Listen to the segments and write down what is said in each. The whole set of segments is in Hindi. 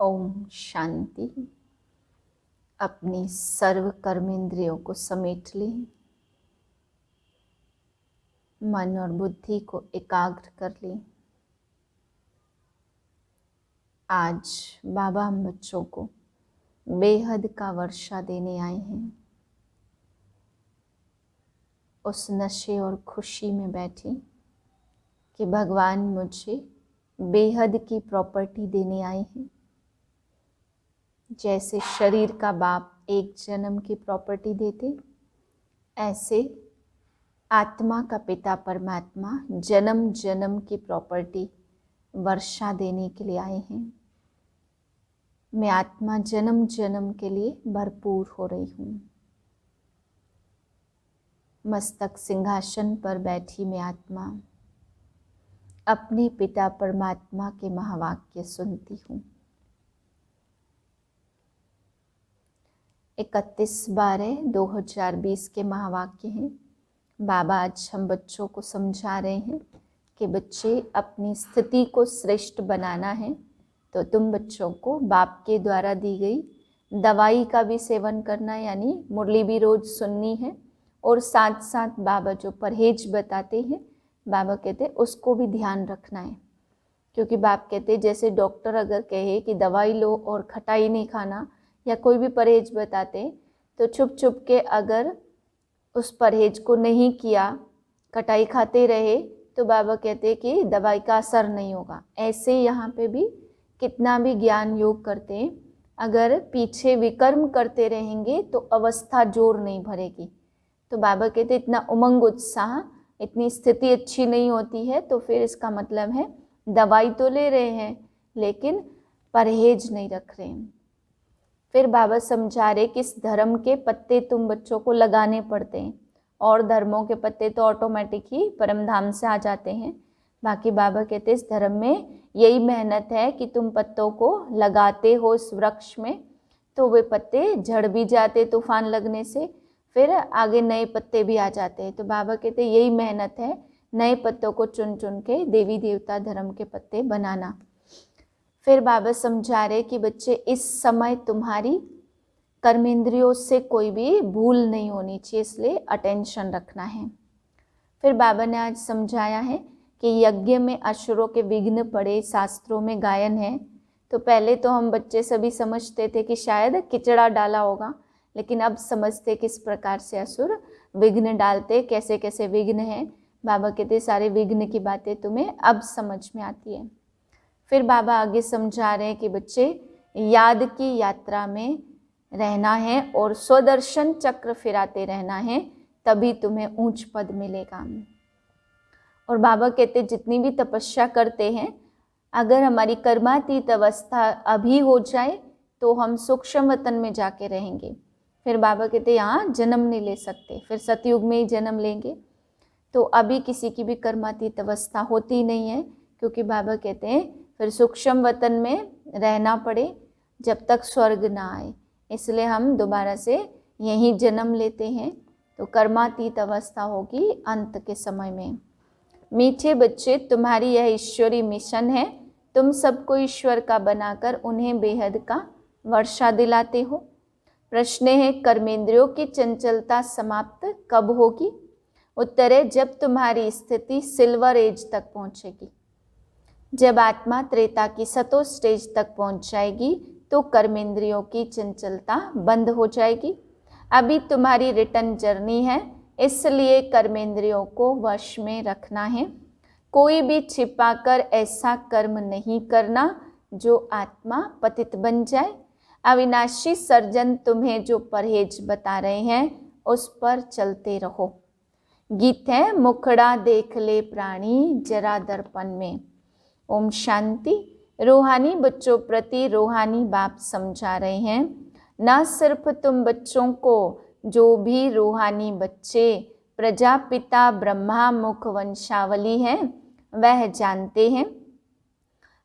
ओम शांति। अपनी सर्व कर्मेंद्रियों को समेट लें, मन और बुद्धि को एकाग्र कर लें। आज बाबा हम बच्चों को बेहद का वर्षा देने आए हैं। उस नशे और खुशी में बैठे कि भगवान मुझे बेहद की प्रॉपर्टी देने आए हैं। जैसे शरीर का बाप एक जन्म की प्रॉपर्टी देते, ऐसे आत्मा का पिता परमात्मा जन्म जन्म की प्रॉपर्टी वर्षा देने के लिए आए हैं। मैं आत्मा जन्म जन्म के लिए भरपूर हो रही हूँ। मस्तक सिंहासन पर बैठी मैं आत्मा अपने पिता परमात्मा के महावाक्य सुनती हूँ। 31/12/2020 के महावाक्य हैं। बाबा आज हम बच्चों को समझा रहे हैं कि बच्चे अपनी स्थिति को श्रेष्ठ बनाना है तो तुम बच्चों को बाप के द्वारा दी गई दवाई का भी सेवन करना है, यानी मुरली भी रोज सुननी है, और साथ साथ बाबा जो परहेज बताते हैं, बाबा कहते हैं उसको भी ध्यान रखना है। क्योंकि बाप कहते हैं जैसे डॉक्टर अगर कहे कि दवाई लो और खटाई नहीं खाना, या कोई भी परहेज बताते तो छुप छुप के अगर उस परहेज को नहीं किया, खटाई खाते रहे, तो बाबा कहते कि दवाई का असर नहीं होगा। ऐसे यहाँ पे भी कितना भी ज्ञान योग करते हैं, अगर पीछे विकर्म करते रहेंगे तो अवस्था जोर नहीं भरेगी। तो बाबा कहते इतना उमंग उत्साह, इतनी स्थिति अच्छी नहीं होती है, तो फिर इसका मतलब है दवाई तो ले रहे हैं लेकिन परहेज नहीं रख रहे हैं। फिर बाबा समझा रहे कि इस धर्म के पत्ते तुम बच्चों को लगाने पड़ते हैं, और धर्मों के पत्ते तो ऑटोमेटिक ही परम धाम से आ जाते हैं। बाकी बाबा कहते हैं इस धर्म में यही मेहनत है कि तुम पत्तों को लगाते हो इस वृक्ष में, तो वे पत्ते झड़ भी जाते तूफान लगने से, फिर आगे नए पत्ते भी आ जाते हैं। तो बाबा कहते यही मेहनत है, नए पत्तों को चुन चुन के देवी देवता धर्म के पत्ते बनाना। फिर बाबा समझा रहे कि बच्चे इस समय तुम्हारी कर्मेंद्रियों से कोई भी भूल नहीं होनी चाहिए, इसलिए अटेंशन रखना है। फिर बाबा ने आज समझाया है कि यज्ञ में असुरों के विघ्न पड़े, शास्त्रों में गायन है। तो पहले तो हम बच्चे सभी समझते थे कि शायद किचड़ा डाला होगा, लेकिन अब समझते किस प्रकार से असुर विघ्न डालते, कैसे कैसे विघ्न है। बाबा कहते सारे विघ्न की बातें तुम्हें अब समझ में आती है। फिर बाबा आगे समझा रहे हैं कि बच्चे याद की यात्रा में रहना है और स्वदर्शन चक्र फिराते रहना है, तभी तुम्हें ऊंच पद मिलेगा। और बाबा कहते जितनी भी तपस्या करते हैं, अगर हमारी कर्मातीत अवस्था अभी हो जाए तो हम सूक्ष्म वतन में जाके रहेंगे। फिर बाबा कहते यहाँ जन्म नहीं ले सकते, फिर सतयुग में ही जन्म लेंगे। तो अभी किसी की भी कर्मातीत अवस्था होती नहीं है, क्योंकि बाबा कहते हैं फिर सूक्ष्म वतन में रहना पड़े जब तक स्वर्ग ना आए, इसलिए हम दोबारा से यहीं जन्म लेते हैं। तो कर्मातीत अवस्था होगी अंत के समय में। मीठे बच्चे, तुम्हारी यह ईश्वरी मिशन है, तुम सबको ईश्वर का बनाकर उन्हें बेहद का वर्षा दिलाते हो। प्रश्न है कर्मेंद्रियों की चंचलता समाप्त कब होगी? उत्तर है जब तुम्हारी स्थिति सिल्वर एज तक पहुंचेगी। जब आत्मा त्रेता की सतो स्टेज तक पहुंच जाएगी तो कर्मेंद्रियों की चंचलता बंद हो जाएगी। अभी तुम्हारी रिटर्न जर्नी है, इसलिए कर्मेंद्रियों को वश में रखना है। कोई भी छिपाकर ऐसा कर्म नहीं करना जो आत्मा पतित बन जाए। अविनाशी सर्जन तुम्हें जो परहेज बता रहे हैं उस पर चलते रहो। गीत है मुखड़ा देख ले प्राणी जरा दर्पण में। ओम शांति। रूहानी बच्चों प्रति रूहानी बाप समझा रहे हैं, न सिर्फ तुम बच्चों को, जो भी रूहानी बच्चे प्रजापिता ब्रह्मा मुख वंशावली हैं वह जानते हैं।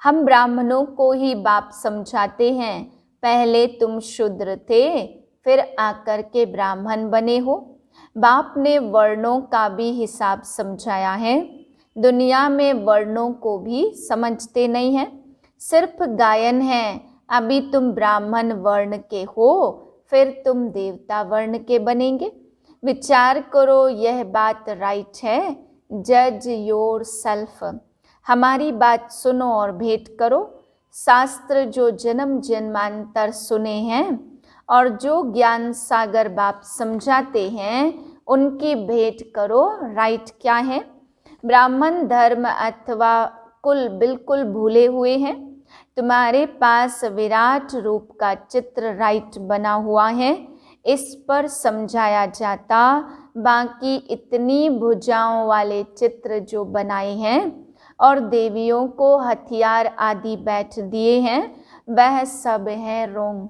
हम ब्राह्मणों को ही बाप समझाते हैं, पहले तुम शूद्र थे फिर आकर के ब्राह्मण बने हो। बाप ने वर्णों का भी हिसाब समझाया है। दुनिया में वर्णों को भी समझते नहीं हैं, सिर्फ गायन है। अभी तुम ब्राह्मण वर्ण के हो, फिर तुम देवता वर्ण के बनेंगे। विचार करो, यह बात राइट है। जज योर सेल्फ। हमारी बात सुनो और भेंट करो। शास्त्र जो जन्म जन्मांतर सुने हैं और जो ज्ञान सागर बाप समझाते हैं, उनकी भेंट करो। राइट क्या है? ब्राह्मण धर्म अथवा कुल बिल्कुल भूले हुए हैं। तुम्हारे पास विराट रूप का चित्र राइट बना हुआ है, इस पर समझाया जाता। बाकी इतनी भुजाओं वाले चित्र जो बनाए हैं और देवियों को हथियार आदि बैठ दिए हैं, वह सब है रोंग।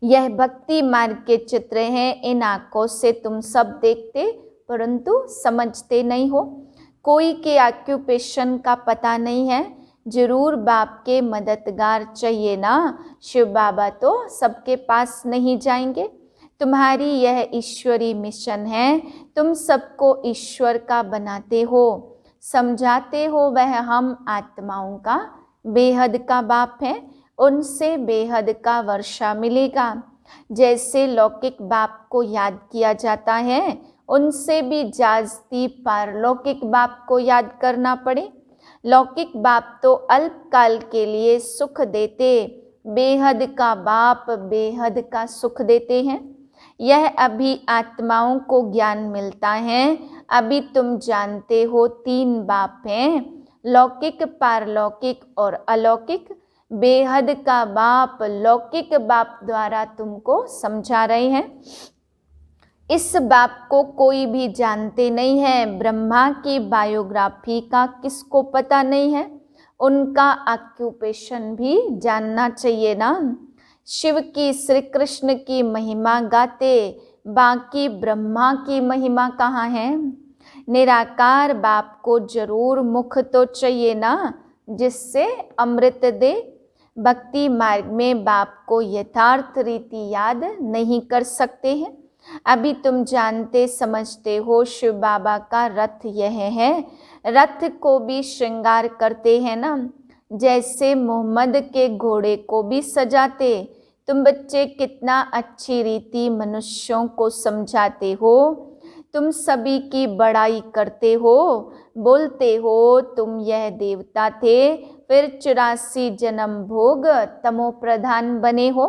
यह भक्ति मार्ग के चित्र हैं। इन आंखों से तुम सब देखते परंतु समझते नहीं हो। कोई के ऑक्यूपेशन का पता नहीं है। जरूर बाप के मददगार चाहिए ना। शिव बाबा तो सबके पास नहीं जाएंगे। तुम्हारी यह ईश्वरी मिशन है। तुम सबको ईश्वर का बनाते हो, समझाते हो। वह हम आत्माओं का बेहद का बाप है। उनसे बेहद का वर्षा मिलेगा। जैसे लौकिक बाप को याद किया जाता है, उनसे भी जास्ती पारलौकिक बाप को याद करना पड़े। लौकिक बाप तो अल्पकाल के लिए सुख देते, बेहद का बाप बेहद का सुख देते हैं। यह अभी आत्माओं को ज्ञान मिलता है। अभी तुम जानते हो 3 बाप हैं, लौकिक, पारलौकिक और अलौकिक। बेहद का बाप लौकिक बाप द्वारा तुमको समझा रहे हैं। इस बाप को कोई भी जानते नहीं है। ब्रह्मा की बायोग्राफी का किसको पता नहीं है? उनका ऑक्यूपेशन भी जानना चाहिए ना। शिव की, श्री कृष्ण की महिमा गाते, बाकी ब्रह्मा की महिमा कहाँ है? निराकार बाप को जरूर मुख तो चाहिए ना, जिससे अमृत दे। भक्ति मार्ग में बाप को यथार्थ रीति याद नहीं कर सकते हैं। अभी तुम जानते समझते हो शिव बाबा का रथ यह है। रथ को भी श्रृंगार करते हैं ना, जैसे मोहम्मद के घोड़े को भी सजाते। तुम बच्चे कितना अच्छी रीति मनुष्यों को समझाते हो। तुम सभी की बड़ाई करते हो, बोलते हो तुम यह देवता थे, फिर 84 जन्म भोग तमो प्रधान बने हो।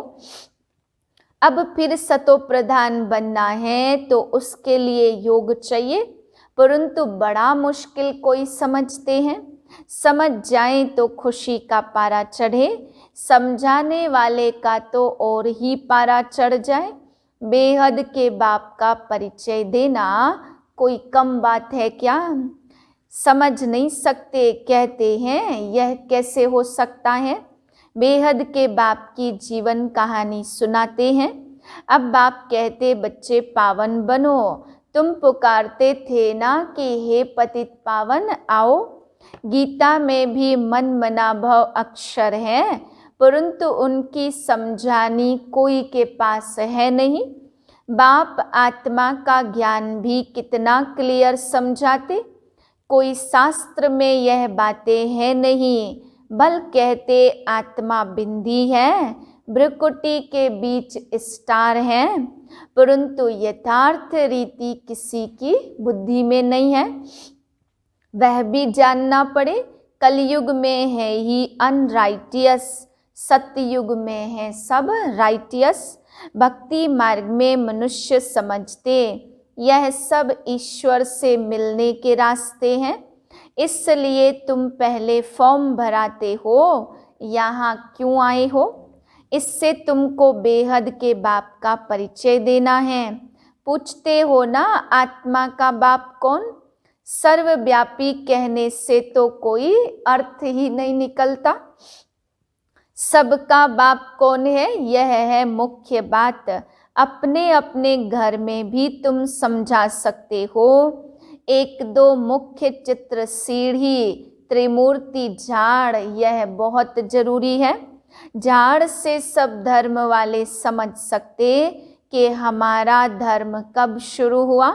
अब फिर सतो प्रधान बनना है तो उसके लिए योग चाहिए, परंतु बड़ा मुश्किल कोई समझते हैं। समझ जाए तो खुशी का पारा चढ़े, समझाने वाले का तो और ही पारा चढ़ जाए। बेहद के बाप का परिचय देना कोई कम बात है क्या? समझ नहीं सकते, कहते हैं यह कैसे हो सकता है। बेहद के बाप की जीवन कहानी सुनाते हैं। अब बाप कहते बच्चे पावन बनो। तुम पुकारते थे ना कि हे पतित पावन आओ। गीता में भी मन मना भव अक्षर है, परंतु उनकी समझानी कोई के पास है नहीं। बाप आत्मा का ज्ञान भी कितना क्लियर समझाते। कोई शास्त्र में यह बातें हैं नहीं, बल कहते आत्मा बिंदी है, भ्रुकुटी के बीच स्टार है, परंतु यथार्थ रीति किसी की बुद्धि में नहीं है। वह भी जानना पड़े। कलयुग में है ही अनराइटियस, सतयुग में है सब राइटियस। भक्ति मार्ग में मनुष्य समझते यह सब ईश्वर से मिलने के रास्ते हैं। इसलिए तुम पहले फॉर्म भराते हो, यहाँ क्यों आए हो? इससे तुमको बेहद के बाप का परिचय देना है। पूछते हो ना आत्मा का बाप कौन? सर्वव्यापी कहने से तो कोई अर्थ ही नहीं निकलता। सबका बाप कौन है, यह है मुख्य बात। अपने अपने घर में भी तुम समझा सकते हो। 1-2 मुख्य चित्र, सीढ़ी, त्रिमूर्ति, झाड़, यह बहुत जरूरी है। झाड़ से सब धर्म वाले समझ सकते कि हमारा धर्म कब शुरू हुआ।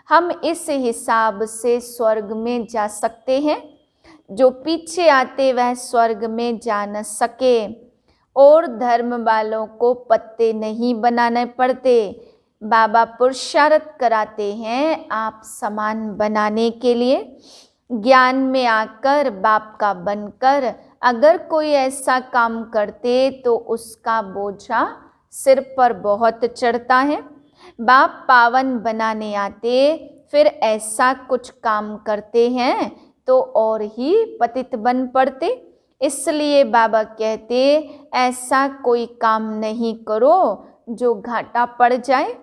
हम इस हिसाब से स्वर्ग में जा सकते हैं। जो पीछे आते वह स्वर्ग में जा न सके। और धर्म वालों को पत्ते नहीं बनाने पड़ते। बाबा पुरुषार्थ कराते हैं आप समान बनाने के लिए। ज्ञान में आकर बाप का बनकर अगर कोई ऐसा काम करते तो उसका बोझा सिर पर बहुत चढ़ता है। बाप पावन बनाने आते, फिर ऐसा कुछ काम करते हैं तो और ही पतित बन पड़ते। इसलिए बाबा कहते ऐसा कोई काम नहीं करो जो घाटा पड़ जाए।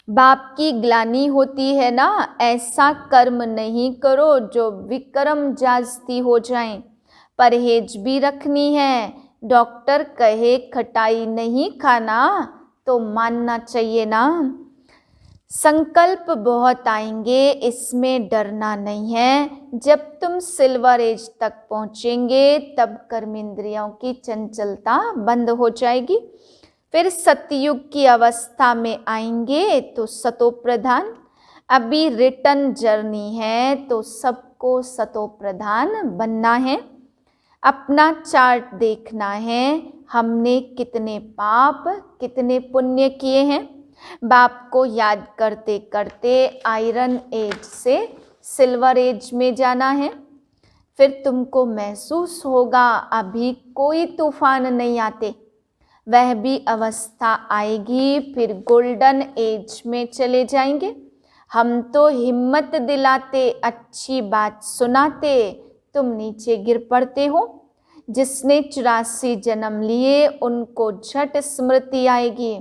बाप की ग्लानि होती है ना, ऐसा कर्म नहीं करो जो विक्रम जास्ती हो जाए। परहेज भी रखनी है। डॉक्टर कहे खटाई नहीं खाना तो मानना चाहिए ना। संकल्प बहुत आएंगे, इसमें डरना नहीं है। जब तुम सिल्वर एज तक पहुंचेंगे तब कर्मेंद्रियों की चंचलता बंद हो जाएगी। फिर सतयुग की अवस्था में आएंगे तो सतो प्रधान। अभी रिटर्न जर्नी है तो सबको सतो प्रधान बनना है। अपना चार्ट देखना है, हमने कितने पाप कितने पुण्य किए हैं। बाप को याद करते करते आयरन एज से सिल्वर एज में जाना है। फिर तुमको महसूस होगा अभी कोई तूफान नहीं आते, वह भी अवस्था आएगी, फिर गोल्डन एज में चले जाएंगे। हम तो हिम्मत दिलाते, अच्छी बात सुनाते, तुम नीचे गिर पड़ते हो। जिसने 84 जन्म लिए उनको झट स्मृति आएगी।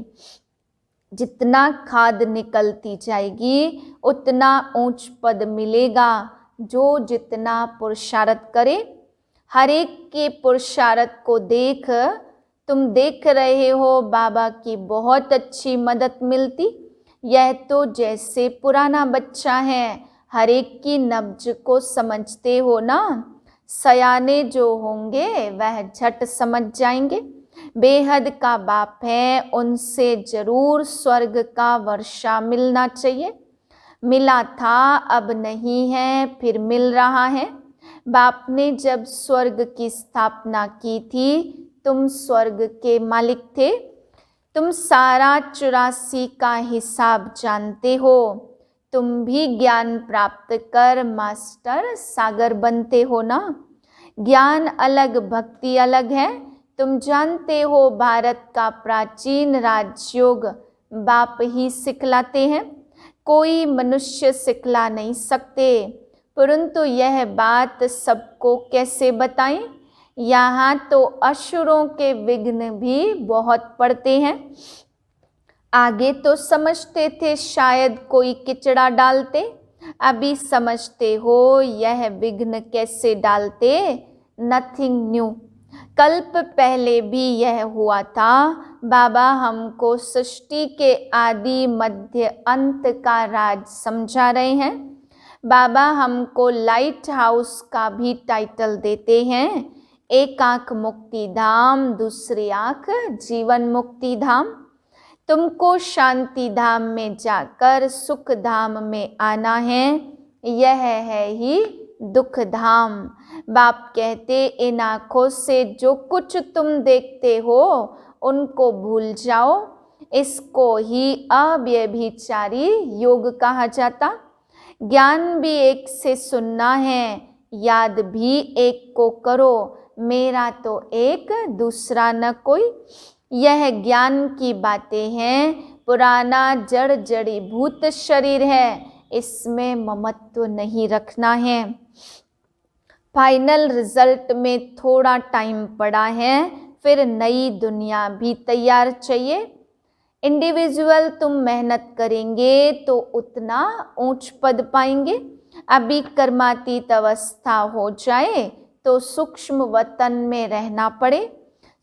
जितना खाद निकलती जाएगी उतना ऊंच पद मिलेगा। जो जितना पुरुषार्थ करे, हर एक के पुरुषार्थ को देख तुम देख रहे हो बाबा की बहुत अच्छी मदद मिलती। यह तो जैसे पुराना बच्चा है, हर एक की नब्ज को समझते हो ना। सयाने जो होंगे वह झट समझ जाएंगे। बेहद का बाप है, उनसे जरूर स्वर्ग का वर्षा मिलना चाहिए। मिला था, अब नहीं है, फिर मिल रहा है। बाप ने जब स्वर्ग की स्थापना की थी तुम स्वर्ग के मालिक थे। तुम सारा 84 का हिसाब जानते हो। तुम भी ज्ञान प्राप्त कर मास्टर सागर बनते हो ना। ज्ञान अलग भक्ति अलग है। तुम जानते हो भारत का प्राचीन राजयोग बाप ही सिखलाते हैं, कोई मनुष्य सिखला नहीं सकते। परंतु यह बात सबको कैसे बताएं। यहाँ तो असुरों के विघ्न भी बहुत पड़ते हैं। आगे तो समझते थे शायद कोई किचड़ा डालते, अभी समझते हो यह विघ्न कैसे डालते। नथिंग न्यू, कल्प पहले भी यह हुआ था। बाबा हमको सृष्टि के आदि मध्य अंत का राज समझा रहे हैं। बाबा हमको लाइट हाउस का भी टाइटल देते हैं। एक आंख मुक्ति धाम, दूसरी आंख जीवन मुक्ति धाम। तुमको शांति धाम में जाकर सुख धाम में आना है, यह है ही दुख धाम। बाप कहते इन आँखों से जो कुछ तुम देखते हो उनको भूल जाओ। इसको ही अव्यभिचारी योग कहा जाता। ज्ञान भी एक से सुनना है, याद भी एक को करो। मेरा तो एक दूसरा न कोई। यह ज्ञान की बातें हैं। पुराना जड़ जड़ी भूत शरीर है, इसमें ममत्व नहीं रखना है। फाइनल रिजल्ट में थोड़ा टाइम पड़ा है, फिर नई दुनिया भी तैयार चाहिए। इंडिविजुअल तुम मेहनत करेंगे तो उतना ऊंच पद पाएंगे। अभी कर्मातीत अवस्था हो जाए तो सूक्ष्म वतन में रहना पड़े।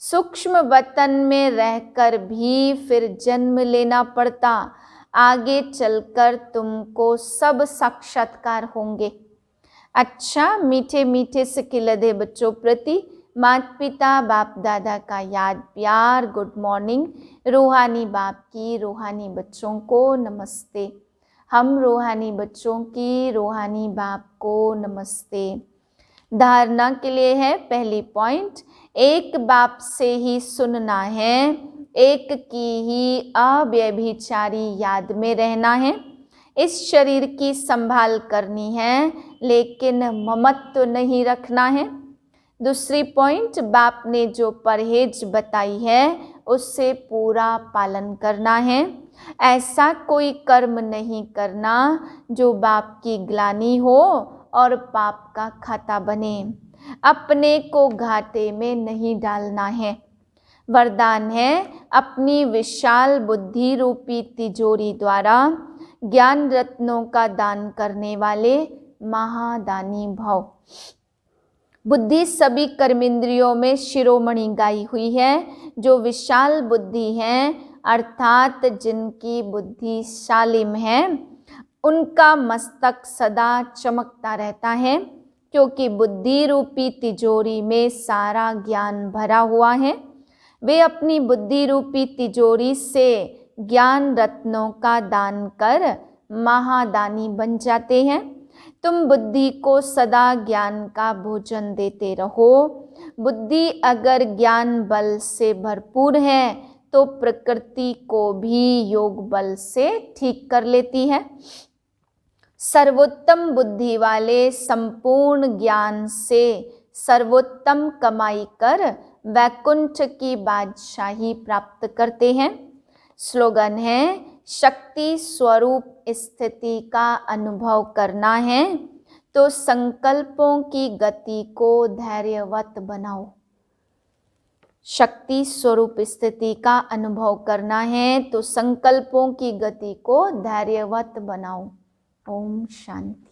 सूक्ष्म वतन में रहकर भी फिर जन्म लेना पड़ता। आगे चलकर तुमको सब साक्षात्कार होंगे। अच्छा, मीठे मीठे से खिलदे बच्चों प्रति माता पिता बाप दादा का याद प्यार गुड मॉर्निंग। रूहानी बाप की रूहानी बच्चों को नमस्ते। हम रूहानी बच्चों की रूहानी बाप को नमस्ते। धारणा के लिए है पहली पॉइंट, एक बाप से ही सुनना है, एक की ही अव्यभिचारी याद में रहना है। इस शरीर की संभाल करनी है, लेकिन ममत्व नहीं रखना है। दूसरी पॉइंट, बाप ने जो परहेज बताई है उससे पूरा पालन करना है। ऐसा कोई कर्म नहीं करना जो बाप की ग्लानि हो और पाप का खाता बने। अपने को घाटे में नहीं डालना है। वरदान है, अपनी विशाल बुद्धि रूपी तिजोरी द्वारा ज्ञान रत्नों का दान करने वाले महादानी भव। बुद्धि सभी कर्मेंद्रियों में शिरोमणि गाई हुई है। जो विशाल बुद्धि है, अर्थात जिनकी बुद्धि शालिम है, उनका मस्तक सदा चमकता रहता है, क्योंकि बुद्धि रूपी तिजोरी में सारा ज्ञान भरा हुआ है। वे अपनी बुद्धि रूपी तिजोरी से ज्ञान रत्नों का दान कर महादानी बन जाते हैं। तुम बुद्धि को सदा ज्ञान का भोजन देते रहो। बुद्धि अगर ज्ञान बल से भरपूर है तो प्रकृति को भी योग बल से ठीक कर लेती है। सर्वोत्तम बुद्धि वाले संपूर्ण ज्ञान से सर्वोत्तम कमाई कर वैकुंठ की बादशाही प्राप्त करते हैं। स्लोगन है, शक्ति स्वरूप स्थिति का अनुभव करना है तो संकल्पों की गति को धैर्यवत बनाओ। शक्ति स्वरूप स्थिति का अनुभव करना है तो संकल्पों की गति को धैर्यवत बनाओ। ओम शांति।